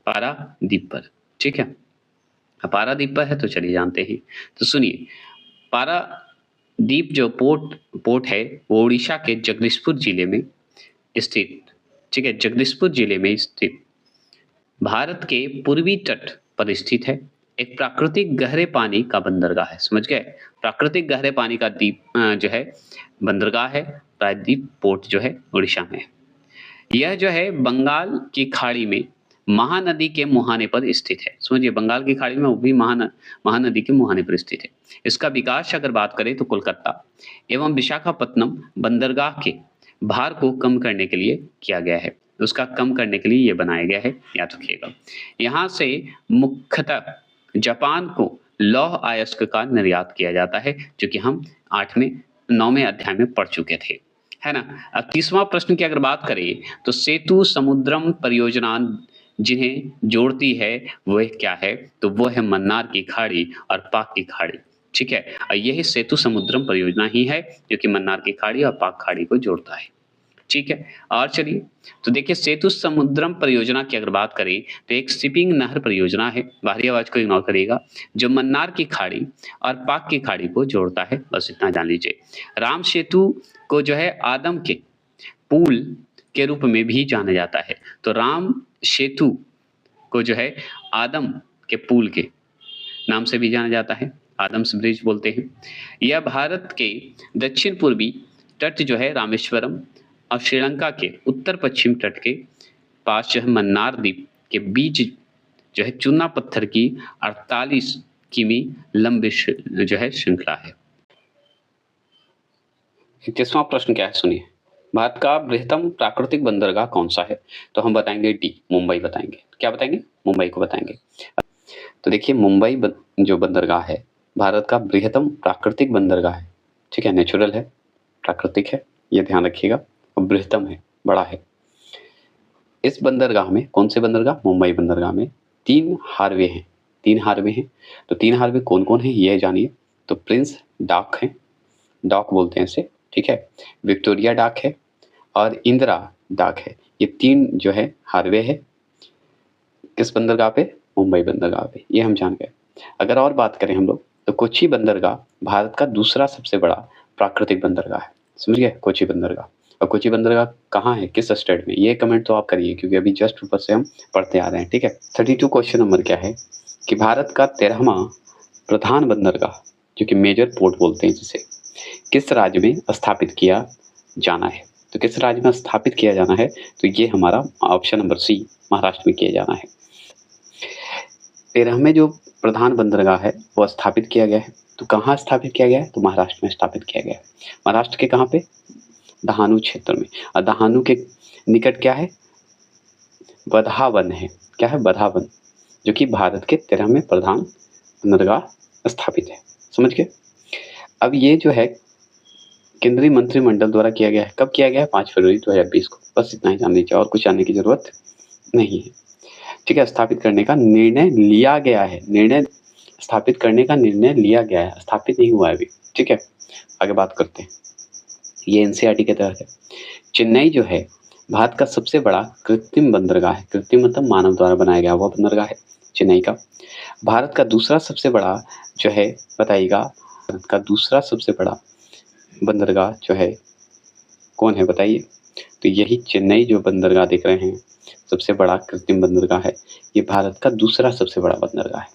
पारादीप पर, ठीक है, पारादीप पर है तो चलिए जानते हैं। तो सुनिए, पारादीप जो पोर्ट है वो उड़ीसा के जगदीशपुर जिले में स्थित, ठीक है, जगदीशपुर जिले में स्थित भारत के पूर्वी तट पर स्थित है। एक प्राकृतिक गहरे पानी का बंदरगाह है, समझ गए? प्राकृतिक गहरे पानी का द्वीप जो है बंदरगाह है, प्रायद्वीप पोर्ट जो है उड़ीसा में। यह जो है बंगाल की खाड़ी में महानदी के मुहाने पर स्थित है। समझिए, बंगाल की खाड़ी में वो भी महानदी के मुहाने पर स्थित है। इसका विकास अगर बात करें तो कोलकाता एवं विशाखापत्तनम बंदरगाह के भार को कम करने के लिए किया गया है। उसका कम करने के लिए ये बनाया गया है, याद रखिएगा। यहाँ से मुख्यतः जापान को लौह अयस्क का निर्यात किया जाता है, जो कि हम 9वें अध्याय में पढ़ चुके थे, है ना। अब 30वां प्रश्न की अगर बात करें तो सेतु समुद्रम परियोजना जिन्हें जोड़ती है वह क्या है? तो वो है मन्नार की खाड़ी और पाक की खाड़ी। ठीक है, और यही सेतु समुद्रम परियोजना ही है जो कि मन्नार की खाड़ी और पाक खाड़ी को जोड़ता है। ठीक है, और चलिए तो देखिए सेतु समुद्रम परियोजना की अगर बात करें तो एक शिपिंग नहर परियोजना है, बाहरी आवाज को इग्नोर करिएगा, जो मन्नार की खाड़ी और पाक की खाड़ी को जोड़ता है। बस इतना जान लीजिए। राम सेतु को जो है आदम के पुल के रूप में भी जाना जाता है। तो राम सेतु को जो है आदम के पुल के नाम से भी जाना जाता है, आदम्स ब्रिज बोलते हैं। यह भारत के दक्षिण पूर्वी तट जो है रामेश्वरम और श्रीलंका के उत्तर पश्चिम तट के पास जो है मन्नार द्वीप के बीच जो है चूना पत्थर की 48 किमी लंबी जो है श्रृंखला है। 21वां प्रश्न क्या है सुनिए, भारत का बृहत्तम प्राकृतिक बंदरगाह कौन सा है? तो हम बताएंगे डी, मुंबई बताएंगे। क्या बताएंगे? मुंबई को बताएंगे। तो देखिए मुंबई जो बंदरगाह है भारत का बृहत्तम प्राकृतिक बंदरगाह है, ठीक है, नेचुरल है, प्राकृतिक है, ये ध्यान रखिएगा, और बृहत्तम है, बड़ा है। इस बंदरगाह में, कौन से बंदरगाह? मुंबई बंदरगाह में 3 हार्वे हैं, 3 हार्वे हैं। तो 3 हार्वे कौन कौन है ये जानिए। तो प्रिंस डॉक है, डॉक बोलते हैं इसे, ठीक है, विक्टोरिया डॉक है और इंदिरा डॉक है। ये 3 जो है हार्वे है किस बंदरगाह पे? मुंबई बंदरगाह पे, ये हम जान गए। अगर और बात करें हम लोग तो कोच्चि बंदरगाह भारत का दूसरा सबसे बड़ा प्राकृतिक बंदरगाह है, समझ गए, कोच्चि बंदरगाह। और कोच्चि बंदरगाह कहाँ है, किस स्टेट में, ये कमेंट तो आप करिए क्योंकि अभी जस्ट ऊपर से हम पढ़ते आ रहे हैं, ठीक है। 32 क्वेश्चन नंबर क्या है कि भारत का 13वां प्रधान बंदरगाह जो कि मेजर पोर्ट बोलते हैं जिसे, किस राज्य में स्थापित किया जाना है? तो किस राज्य में स्थापित किया जाना है? तो ये हमारा ऑप्शन नंबर सी, महाराष्ट्र में किया जाना है। 13वें जो प्रधान बंदरगाह है वो स्थापित किया गया है, तो कहाँ स्थापित किया गया है? तो महाराष्ट्र में स्थापित किया गया है। महाराष्ट्र के कहाँ पे? दहानू क्षेत्र में। और दहानू के निकट क्या है? बधावन है। क्या है? बधावन, जो कि भारत के 13वें प्रधान बंदरगाह स्थापित है, समझ गए। अब ये जो है केंद्रीय मंत्रिमंडल द्वारा किया गया है, कब किया गया है? 5 फरवरी 2020 को। बस इतना ही जान लीजिए, और कुछ जानने की जरूरत नहीं है, ठीक है। स्थापित करने का निर्णय लिया गया है, निर्णय स्थापित करने का निर्णय लिया गया है, स्थापित नहीं हुआ है अभी, ठीक है। आगे बात करते हैं, ये एनसीईआरटी के तहत है। चेन्नई जो है भारत का सबसे बड़ा कृत्रिम बंदरगाह है, कृत्रिम मतलब मानव द्वारा बनाया गया हुआ बंदरगाह है चेन्नई का। भारत का दूसरा सबसे बड़ा जो है, बताइएगा, भारत का दूसरा सबसे बड़ा बंदरगाह जो है कौन है बताइए? तो यही चेन्नई जो बंदरगाह देख रहे हैं सबसे बड़ा कृत्रिम बंदरगाह है, ये भारत का दूसरा सबसे बड़ा बंदरगाह है,